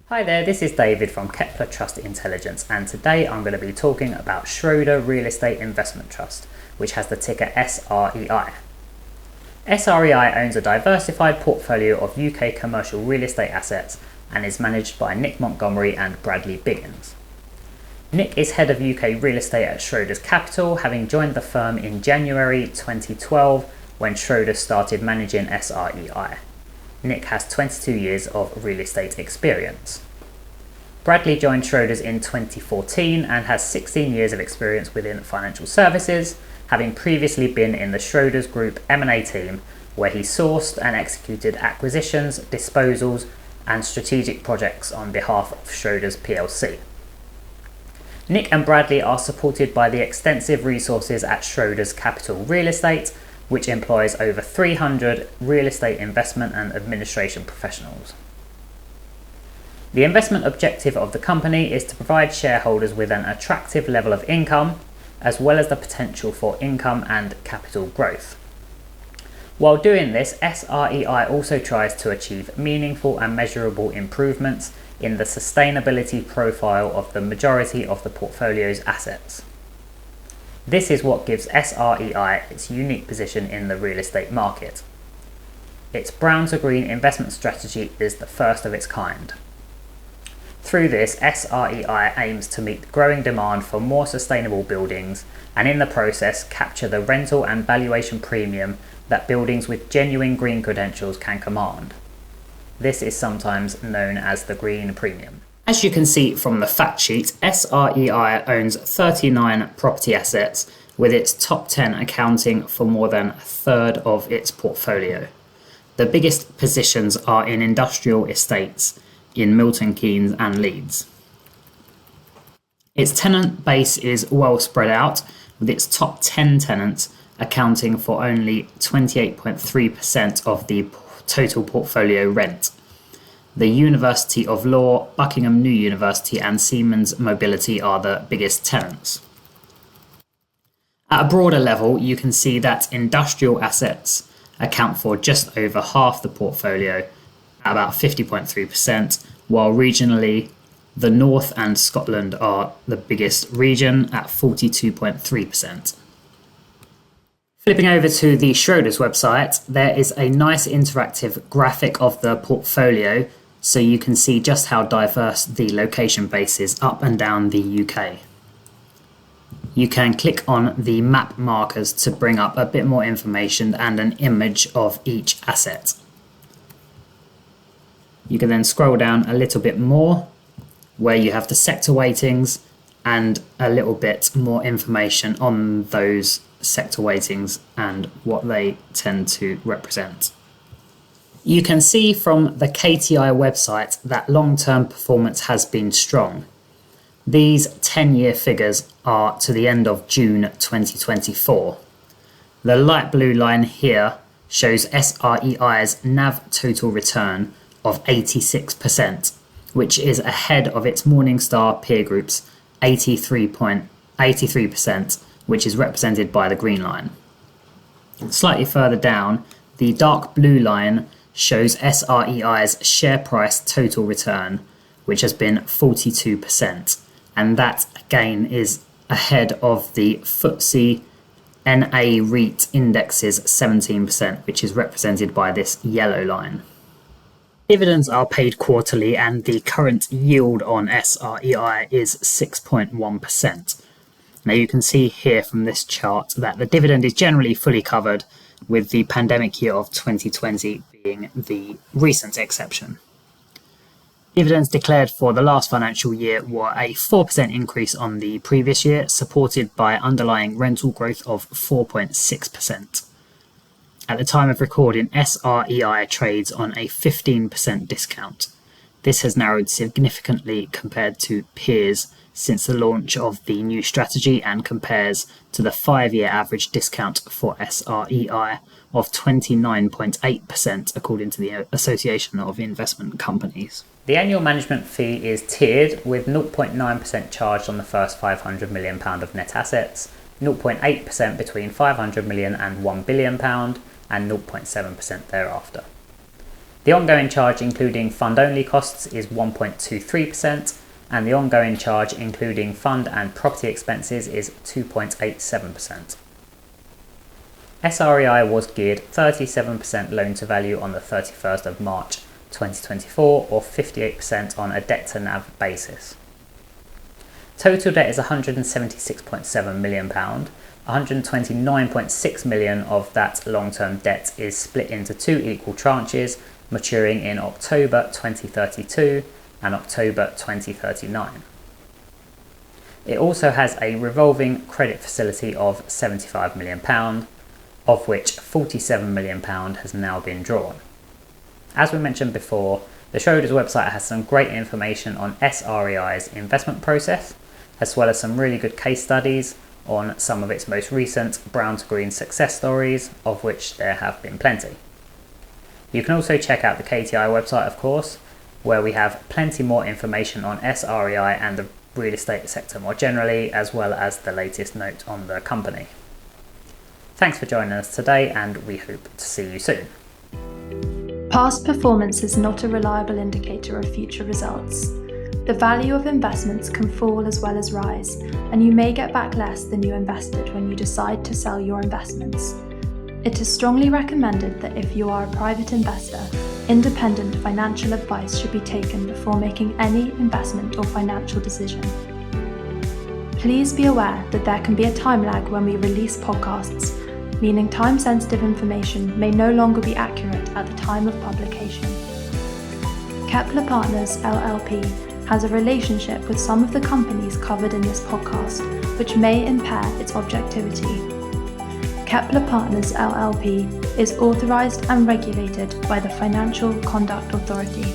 Hi there, this is David from Kepler Trust Intelligence, and today I'm going to be talking about Schroder Real Estate Investment Trust, which has the ticker SREI. SREI owns a diversified portfolio of UK commercial real estate assets and is managed by Nick Montgomery and Bradley Biggins. Nick is head of UK real estate at Schroders Capital, having joined the firm in January 2012 when Schroder started managing SREI. Nick has 22 years of real estate experience. Bradley joined Schroders in 2014 and has 16 years of experience within financial services, having previously been in the Schroders Group M&A team, where he sourced and executed acquisitions, disposals, and strategic projects on behalf of Schroders plc. Nick and Bradley are supported by the extensive resources at Schroders Capital Real Estate, which employs over 300 real estate investment and administration professionals. The investment objective of the company is to provide shareholders with an attractive level of income, as well as the potential for income and capital growth. While doing this, SREI also tries to achieve meaningful and measurable improvements in the sustainability profile of the majority of the portfolio's assets. This is what gives SREI its unique position in the real estate market. Its brown to green investment strategy is the first of its kind. Through this, SREI aims to meet growing demand for more sustainable buildings and in the process capture the rental and valuation premium that buildings with genuine green credentials can command. This is sometimes known as the green premium. As you can see from the fact sheet, SREI owns 39 property assets, with its top 10 accounting for more than a third of its portfolio. The biggest positions are in industrial estates in Milton Keynes and Leeds. Its tenant base is well spread out, with its top 10 tenants accounting for only 28.3% of the total portfolio rent. The University of Law, Buckingham New University and Siemens Mobility are the biggest tenants. At a broader level, you can see that industrial assets account for just over half the portfolio, at about 50.3%, while regionally, the North and Scotland are the biggest region at 42.3%. Flipping over to the Schroders website, there is a nice interactive graphic of the portfolio, so you can see just how diverse the location base is up and down the UK. You can click on the map markers to bring up a bit more information and an image of each asset. You can then scroll down a little bit more, where you have the sector weightings and a little bit more information on those sector weightings and what they tend to represent. You can see from the KTI website that long-term performance has been strong. These 10-year figures are to the end of June 2024. The light blue line here shows SREI's NAV total return of 86%, which is ahead of its Morningstar peer group's 83%, which is represented by the green line. Slightly further down, the dark blue line shows SREI's share price total return, which has been 42%, and that again is ahead of the FTSE NA REIT index's 17%, which is represented by this yellow line. Dividends are paid quarterly, and the current yield on SREI is 6.1%. Now you can see here from this chart that the dividend is generally fully covered, with the pandemic year of 2020 being the recent exception. Dividends declared for the last financial year were a 4% increase on the previous year, supported by underlying rental growth of 4.6%. At the time of recording, SREI trades on a 15% discount. This has narrowed significantly compared to peers since the launch of the new strategy, and compares to the 5-year average discount for SREI of 29.8% according to the Association of Investment Companies. The annual management fee is tiered, with 0.9% charged on the first £500 million of net assets, 0.8% between £500 million and £1 billion, and 0.7% thereafter. The ongoing charge including fund-only costs is 1.23%, and the ongoing charge including fund and property expenses is 2.87%. SREI was geared 37% loan to value on the 31st of March 2024 or 58% on a debt to NAV basis. Total debt is £176.7 million. £129.6 million of that long-term debt is split into two equal tranches maturing in October 2032 and October 2039. It also has a revolving credit facility of £75 million, of which £47 million has now been drawn. As we mentioned before, the Schroder's website has some great information on SREI's investment process, as well as some really good case studies on some of its most recent brown to green success stories, of which there have been plenty. You can also check out the KTI website, of course, where we have plenty more information on SREI and the real estate sector more generally, as well as the latest note on the company. Thanks for joining us today, and we hope to see you soon. Past performance is not a reliable indicator of future results. The value of investments can fall as well as rise, and you may get back less than you invested when you decide to sell your investments. It is strongly recommended that if you are a private investor, independent financial advice should be taken before making any investment or financial decision. Please be aware that there can be a time lag when we release podcasts, meaning time-sensitive information may no longer be accurate at the time of publication. Kepler Partners LLP has a relationship with some of the companies covered in this podcast, which may impair its objectivity. Kepler Partners LLP is authorized and regulated by the Financial Conduct Authority.